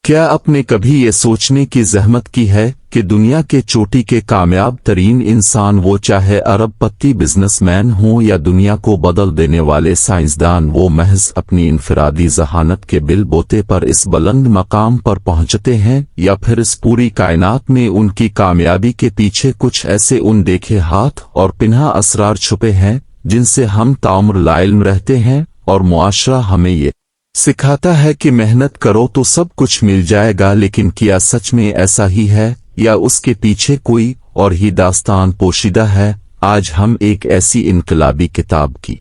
کیا آپ نے کبھی یہ سوچنے کی زحمت کی ہے کہ دنیا کے چوٹی کے کامیاب ترین انسان وہ چاہے ارب پتی بزنس مین ہوں یا دنیا کو بدل دینے والے سائنسدان وہ محض اپنی انفرادی ذہانت کے بل بوتے پر اس بلند مقام پر پہنچتے ہیں یا پھر اس پوری کائنات میں ان کی کامیابی کے پیچھے کچھ ایسے ان دیکھے ہاتھ اور پنہا اسرار چھپے ہیں جن سے ہم تعمر لاعلم رہتے ہیں اور معاشرہ ہمیں یہ سکھاتا ہے کہ محنت کرو تو سب کچھ مل جائے گا، لیکن کیا سچ میں ایسا ہی ہے یا اس کے پیچھے کوئی اور ہی داستان پوشیدہ ہے؟ آج ہم ایک ایسی انقلابی کتاب کی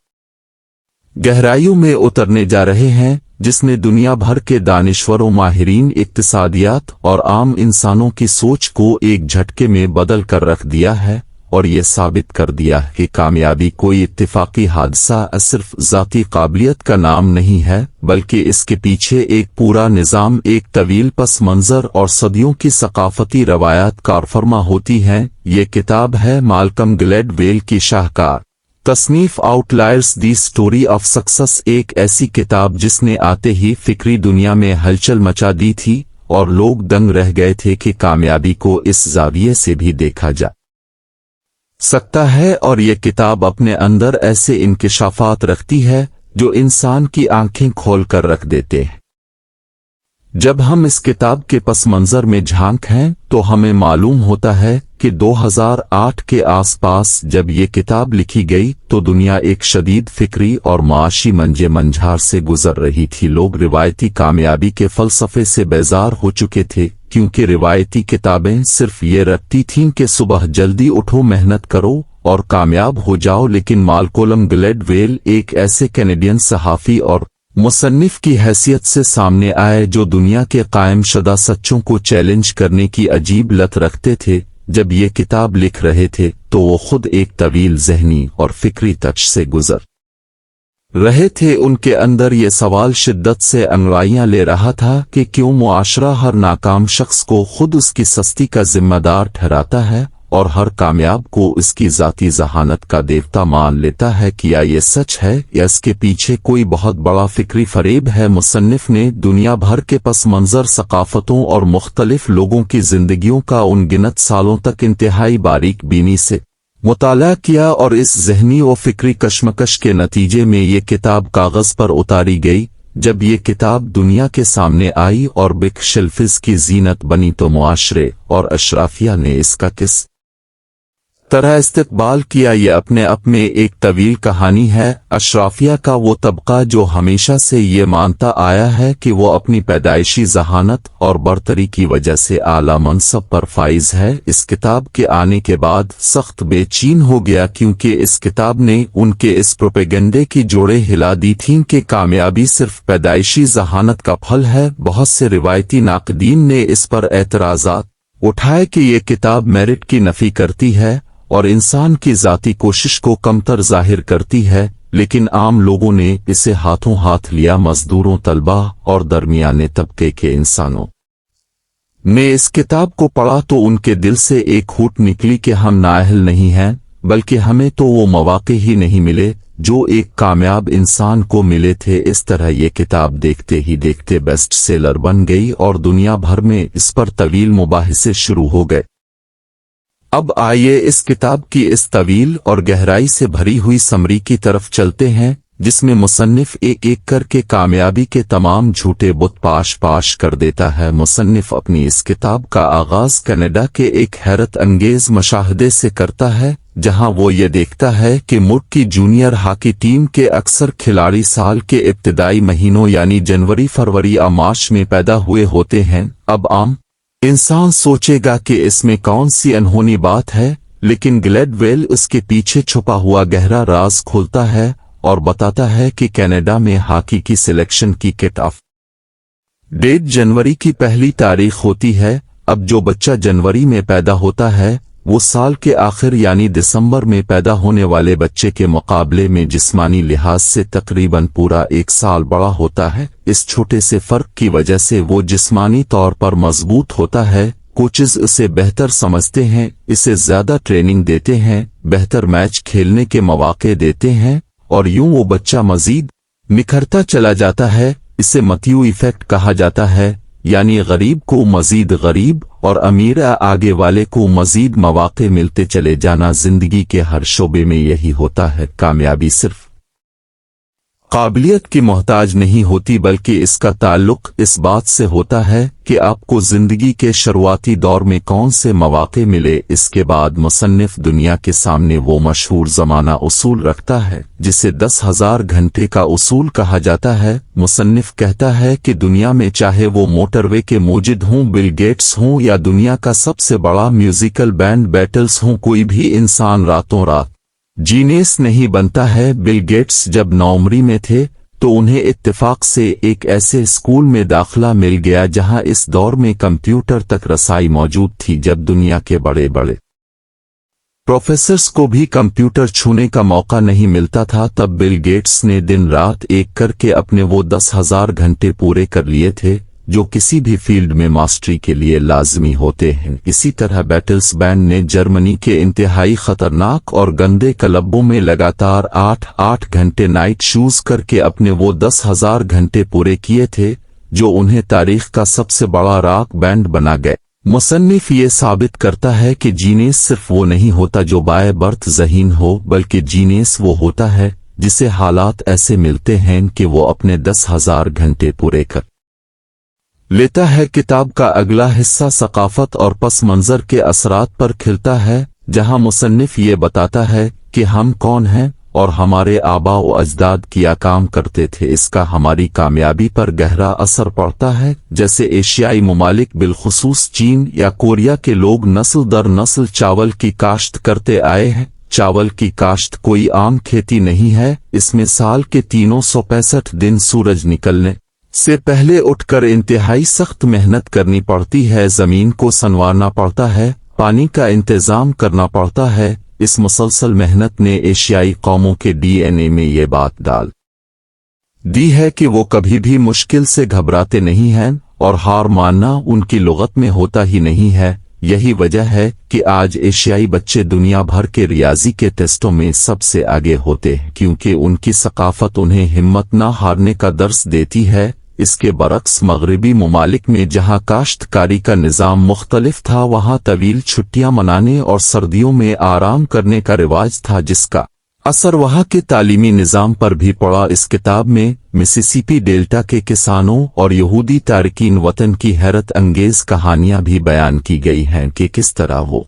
گہرائیوں میں اترنے جا رہے ہیں جس نے دنیا بھر کے دانشوروں، ماہرین اقتصادیات اور عام انسانوں کی سوچ کو ایک جھٹکے میں بدل کر رکھ دیا ہے اور یہ ثابت کر دیا کہ کامیابی کوئی اتفاقی حادثہ صرف ذاتی قابلیت کا نام نہیں ہے، بلکہ اس کے پیچھے ایک پورا نظام، ایک طویل پس منظر اور صدیوں کی ثقافتی روایات کارفرما ہوتی ہیں۔ یہ کتاب ہے مالکم گلیڈ ویل کی شاہکار تصنیف out lawyers the story of success, ایک ایسی کتاب جس نے آتے ہی فکری دنیا میں ہلچل مچا دی تھی اور لوگ دنگ رہ گئے تھے کہ کامیابی کو اس زاویے سے بھی دیکھا جا سکتا ہے، اور یہ کتاب اپنے اندر ایسے انکشافات رکھتی ہے جو انسان کی آنکھیں کھول کر رکھ دیتے ہیں۔ جب ہم اس کتاب کے پس منظر میں جھانک ہیں تو ہمیں معلوم ہوتا ہے کہ 2008 کے آس پاس جب یہ کتاب لکھی گئی تو دنیا ایک شدید فکری اور معاشی منجے منجھار سے گزر رہی تھی۔ لوگ روایتی کامیابی کے فلسفے سے بیزار ہو چکے تھے، کیونکہ روایتی کتابیں صرف یہ رٹتی تھیں کہ صبح جلدی اٹھو، محنت کرو اور کامیاب ہو جاؤ، لیکن مالکولم گلیڈ ویل ایک ایسے کینیڈین صحافی اور مصنف کی حیثیت سے سامنے آئے جو دنیا کے قائم شدہ سچوں کو چیلنج کرنے کی عجیب لت رکھتے تھے۔ جب یہ کتاب لکھ رہے تھے تو وہ خود ایک طویل ذہنی اور فکری ٹچ سے گزر رہے تھے۔ ان کے اندر یہ سوال شدت سے انگڑائیاں لے رہا تھا کہ کیوں معاشرہ ہر ناکام شخص کو خود اس کی سستی کا ذمہ دار ٹھہراتا ہے اور ہر کامیاب کو اس کی ذاتی ذہانت کا دیوتا مان لیتا ہے؟ کیا یہ سچ ہے یا اس کے پیچھے کوئی بہت بڑا فکری فریب ہے؟ مصنف نے دنیا بھر کے پس منظر، ثقافتوں اور مختلف لوگوں کی زندگیوں کا ان گنت سالوں تک انتہائی باریک بینی سے مطالعہ کیا، اور اس ذہنی و فکری کشمکش کے نتیجے میں یہ کتاب کاغذ پر اتاری گئی۔ جب یہ کتاب دنیا کے سامنے آئی اور بک شیلفز کی زینت بنی تو معاشرے اور اشرافیہ نے اس کا کس طرح استقبال کیا، یہ اپنے آپ میں ایک طویل کہانی ہے۔ اشرافیہ کا وہ طبقہ جو ہمیشہ سے یہ مانتا آیا ہے کہ وہ اپنی پیدائشی ذہانت اور برتری کی وجہ سے اعلیٰ منصب پر فائز ہے، اس کتاب کے آنے کے بعد سخت بے چین ہو گیا، کیونکہ اس کتاب نے ان کے اس پروپیگنڈے کی جوڑیں ہلا دی تھیں کہ کامیابی صرف پیدائشی ذہانت کا پھل ہے۔ بہت سے روایتی ناقدین نے اس پر اعتراضات اٹھائے کہ یہ کتاب میرٹ کی نفی کرتی ہے اور انسان کی ذاتی کوشش کو کمتر ظاہر کرتی ہے، لیکن عام لوگوں نے اسے ہاتھوں ہاتھ لیا۔ مزدوروں، طلباء اور درمیانے طبقے کے انسانوں نے اس کتاب کو پڑھا تو ان کے دل سے ایک ہوٹ نکلی کہ ہم نااہل نہیں ہیں، بلکہ ہمیں تو وہ مواقع ہی نہیں ملے جو ایک کامیاب انسان کو ملے تھے۔ اس طرح یہ کتاب دیکھتے ہی دیکھتے بیسٹ سیلر بن گئی اور دنیا بھر میں اس پر طویل مباحثے شروع ہو گئے۔ اب آئیے اس کتاب کی اس طویل اور گہرائی سے بھری ہوئی سمری کی طرف چلتے ہیں، جس میں مصنف ایک ایک کر کے کامیابی کے تمام جھوٹے بت پاش کر دیتا ہے۔ مصنف اپنی اس کتاب کا آغاز کینیڈا کے ایک حیرت انگیز مشاہدے سے کرتا ہے، جہاں وہ یہ دیکھتا ہے کہ ملک کی جونیئر ہاکی ٹیم کے اکثر کھلاڑی سال کے ابتدائی مہینوں یعنی جنوری، فروری یا مارچ میں پیدا ہوئے ہوتے ہیں۔ اب عام انسان سوچے گا کہ اس میں کون سی انہونی بات ہے، لیکن گلیڈ ویل اس کے پیچھے چھپا ہوا گہرا راز کھولتا ہے اور بتاتا ہے کہ کینیڈا میں ہاکی کی سلیکشن کی کٹ آف ڈیٹ جنوری کی پہلی تاریخ ہوتی ہے۔ اب جو بچہ جنوری میں پیدا ہوتا ہے وہ سال کے آخر یعنی دسمبر میں پیدا ہونے والے بچے کے مقابلے میں جسمانی لحاظ سے تقریباً پورا ایک سال بڑا ہوتا ہے۔ اس چھوٹے سے فرق کی وجہ سے وہ جسمانی طور پر مضبوط ہوتا ہے۔ کوچز اسے بہتر سمجھتے ہیں، اسے زیادہ ٹریننگ دیتے ہیں، بہتر میچ کھیلنے کے مواقع دیتے ہیں، اور یوں وہ بچہ مزید نکھرتا چلا جاتا ہے۔ اسے متیو ایفیکٹ کہا جاتا ہے۔ यानी गरीब को मजीद गरीब और अमीर आगे वाले को मजीद मौके मिलते चले जाना। जिंदगी के हर शोबे में यही होता है। कामयाबी सिर्फ काबिलियत की मोहताज नहीं होती, बल्कि इसका ताल्लुक इस बात से होता है कि आपको जिंदगी के शुरुआती दौर में कौन से मौके मिले। इसके बाद मुसन्निफ दुनिया के सामने वो मशहूर ज़माना उसूल रखता है जिसे 10,000 घंटे का उसूल कहा जाता है। मुसन्निफ कहता है कि दुनिया में चाहे वो मोटरवे के मूजिद हों, बिल गेट्स हों या दुनिया का सबसे बड़ा म्यूजिकल बैंड बैटल्स हों, कोई भी इंसान रातों रात जीनियस नहीं बनता है। बिल गेट्स जब नौमरी में थे तो उन्हें इत्तेफाक से एक ऐसे स्कूल में दाखिला मिल गया जहां इस दौर में कंप्यूटर तक रसाई मौजूद थी। जब दुनिया के बड़े बड़े प्रोफेसर्स को भी कंप्यूटर छूने का मौका नहीं मिलता था, तब बिल गेट्स ने दिन रात एक करके अपने वो 10,000 घंटे पूरे कर लिए थे जो किसी भी फील्ड में मास्टरी के लिए लाजमी होते हैं। इसी तरह बैटल्स बैंड ने जर्मनी के इंतहाई खतरनाक और गंदे क्लबों में लगातार 8-8 घंटे नाइट शूज करके अपने वो 10,000 घंटे पूरे किए थे जो उन्हें तारीख का सबसे बड़ा रॉक बैंड बना गए। मुसन्निफ ये साबित करता है कि जीनियस सिर्फ वो नहीं होता जो बाय बर्थ ज़हीन हो, बल्कि जीनियस वो होता है जिसे हालात ऐसे मिलते हैं कि वो अपने 10,000 घंटे पूरे कर लेता है। किताब का अगला हिस्सा सकाफत और पस मंजर के असरात पर खिलता है, जहां मुसन्निफ ये बताता है कि हम कौन हैं और हमारे आबा व अजदाद किया काम करते थे। इसका हमारी कामयाबी पर गहरा असर पड़ता है। जैसे एशियाई ममालिक बिलखुसूस चीन या कोरिया के लोग नस्ल दर नस्ल चावल की काश्त करते आए हैं। चावल की काश्त कोई आम खेती नहीं है, इसमें साल के 365 दिन सूरज निकलने से पहले उठकर इंतहाई सख्त मेहनत करनी पड़ती है। जमीन को संवारना पड़ता है, पानी का इंतजाम करना पड़ता है। इस मुसलसल मेहनत ने एशियाई कौमों के डीएनए में ये बात डाल दी है कि वो कभी भी मुश्किल से घबराते नहीं हैं और हार मानना उनकी लुगत में होता ही नहीं है। यही वजह है कि आज एशियाई बच्चे दुनिया भर के रियाजी के टेस्टों में सबसे आगे होते हैं, क्योंकि उनकी सकाफत उन्हें हिम्मत न हारने का दर्स देती है। इसके बरक्स मगरबी ममालिक में जहां काश्तकारी का निज़ाम मुख्तलिफ था, वहां तवील छुट्टियां मनाने और सर्दियों में आराम करने का रिवाज था, जिसका असर वहां के तालीमी निज़ाम पर भी पड़ा। इस किताब में मिसिसिपी डेल्टा के किसानों और यहूदी तारकीन वतन की हैरत अंगेज कहानियां भी बयान की गई हैं कि किस तरह वो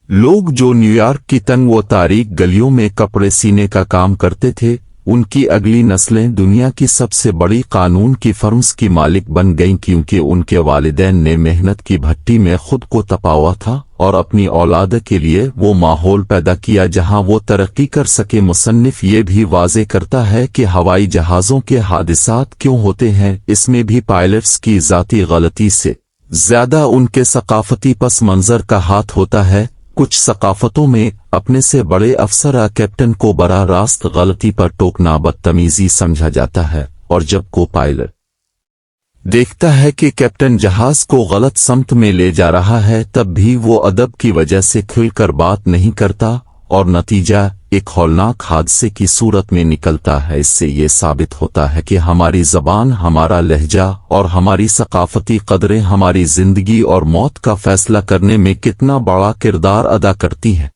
लोग जो न्यूयॉर्क की तंग व तारीक गलियों में कपड़े सीने का काम करते थे, उनकी अगली नस्लें दुनिया की सबसे बड़ी कानून की फर्म्स की मालिक बन गईं, क्योंकि उनके वालिदैन ने मेहनत की भट्टी में खुद को तपावा था और अपनी औलाद के लिए वो माहौल पैदा किया जहां वो तरक्की कर सके। मुसन्निफ ये भी वाज़े करता है कि हवाई जहाज़ों के हादिसात क्यों होते हैं, इसमें भी पायलट्स की ज़ाती गलती से ज्यादा उनके सकाफती पस मंजर का हाथ होता है। कुछ सकाफतों में अपने से बड़े अफसर कैप्टन को बराह रास्त गलती पर टोकना बदतमीजी समझा जाता है, और जब को पायलट देखता है कि कैप्टन जहाज को गलत समत में ले जा रहा है, तब भी वो अदब की वजह से खुलकर बात नहीं करता और नतीजा एक हौलनाक हादसे की सूरत में निकलता है। इससे ये साबित होता है कि हमारी ज़बान, हमारा लहजा और हमारी सकाफती कदरें हमारी जिंदगी और मौत का फैसला करने में कितना बड़ा किरदार अदा करती हैं।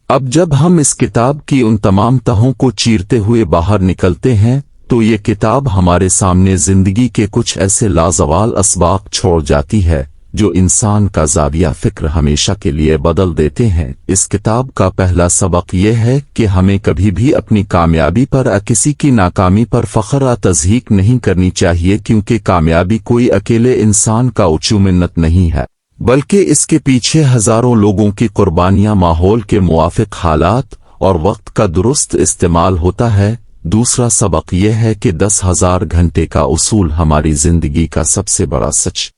अब जब हम इस किताब की उन तमाम तहों को चीरते हुए बाहर निकलते हैं, तो ये किताब हमारे सामने जिंदगी के कुछ ऐसे लाजवाल असबाब छोड़ जाती है जो इंसान का ज़ाविया फ़िक्र हमेशा के लिए बदल देते हैं। इस किताब का पहला सबक यह है कि हमें कभी भी अपनी कामयाबी पर या किसी की नाकामी पर फ़ख्र या तज़हीक नहीं करनी चाहिए, क्योंकि कामयाबी कोई अकेले इंसान का ऊँची मिन्नत नहीं है, बल्कि इसके पीछे हज़ारों लोगों की कुर्बानियाँ, माहौल के मुवाफ़िक हालात और वक्त का दुरुस्त इस्तेमाल होता है। दूसरा सबक यह है कि 10,000 घंटे का उसूल हमारी जिंदगी का सबसे बड़ा सच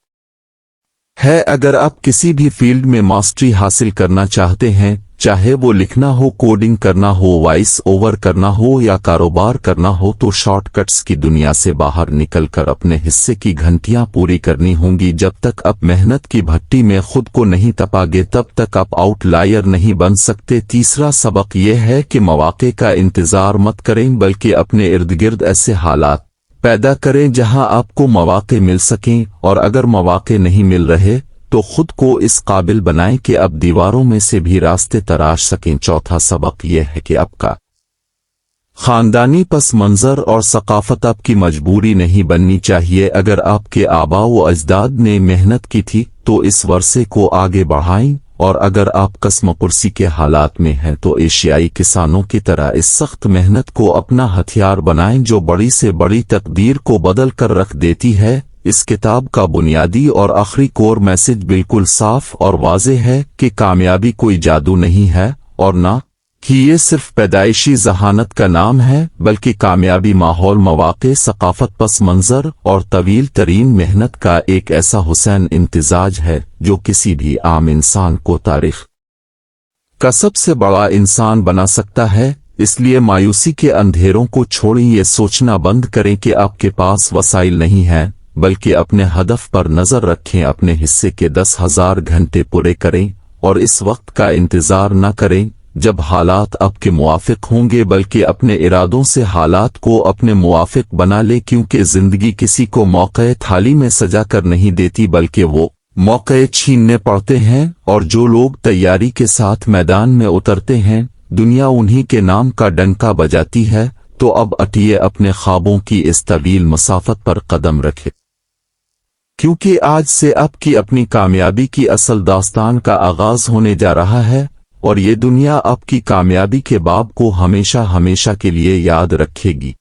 है। अगर आप किसी भी फील्ड में मास्टरी हासिल करना चाहते हैं, चाहे वो लिखना हो, कोडिंग करना हो, वॉइस ओवर करना हो या कारोबार करना हो, तो शॉर्टकट्स की दुनिया से बाहर निकलकर अपने हिस्से की घंटियां पूरी करनी होंगी। जब तक आप मेहनत की भट्टी में खुद को नहीं तपागे, तब तक आप आउटलायर नहीं बन सकते। तीसरा सबक यह है कि मौके का इंतजार मत करें, बल्कि अपने इर्द गिर्द ऐसे हालात पैदा करें जहां आपको मौके मिल सकें, और अगर मौके नहीं मिल रहे तो खुद को इस काबिल बनाएं कि अब दीवारों में से भी रास्ते तराश सकें। चौथा सबक यह है कि आपका खानदानी पस मंजर और सकाफत आपकी मजबूरी नहीं बननी चाहिए। अगर आपके आबा व अजदाद ने मेहनत की थी तो इस वर्षे को आगे बढ़ाएं, और अगर आप कसम कुर्सी के हालात में हैं तो एशियाई किसानों की तरह इस सख्त मेहनत को अपना हथियार बनाएं जो बड़ी से बड़ी तकदीर को बदल कर रख देती है। इस किताब का बुनियादी और आखिरी कोर मैसेज बिल्कुल साफ और वाज़ेह है कि कामयाबी कोई जादू नहीं है, और ना कि ये सिर्फ पैदाइशी जहानत का नाम है, बल्कि कामयाबी माहौल, मौके, सकाफत, पस मंजर और तवील तरीन मेहनत का एक ऐसा हुसैन इम्तिजाज है जो किसी भी आम इंसान को तारीख का सबसे बड़ा इंसान बना सकता है। इसलिए मायूसी के अंधेरों को छोड़ें, ये सोचना बंद करें कि आपके पास वसाइल नहीं है, बल्कि अपने हदफ पर नजर रखें, अपने हिस्से के 10,000 घंटे पूरे करें और इस वक्त का इंतजार न करें जब हालात आपके मुआफिक होंगे, बल्कि अपने इरादों से हालात को अपने मुआफिक बना ले, क्योंकि जिंदगी किसी को मौके थाली में सजा कर नहीं देती बल्कि वो मौके छीनने पड़ते हैं। और जो लोग तैयारी के साथ मैदान में उतरते हैं दुनिया उन्हीं के नाम का डंका बजाती है। तो अब अटिए अपने ख्वाबों की इस तवील मसाफत पर कदम रखे, क्योंकि आज से आपकी अपनी कामयाबी की असल दास्तान का आगाज होने जा रहा है, और ये दुनिया आपकी कामयाबी के बाब को हमेशा हमेशा के लिए याद रखेगी।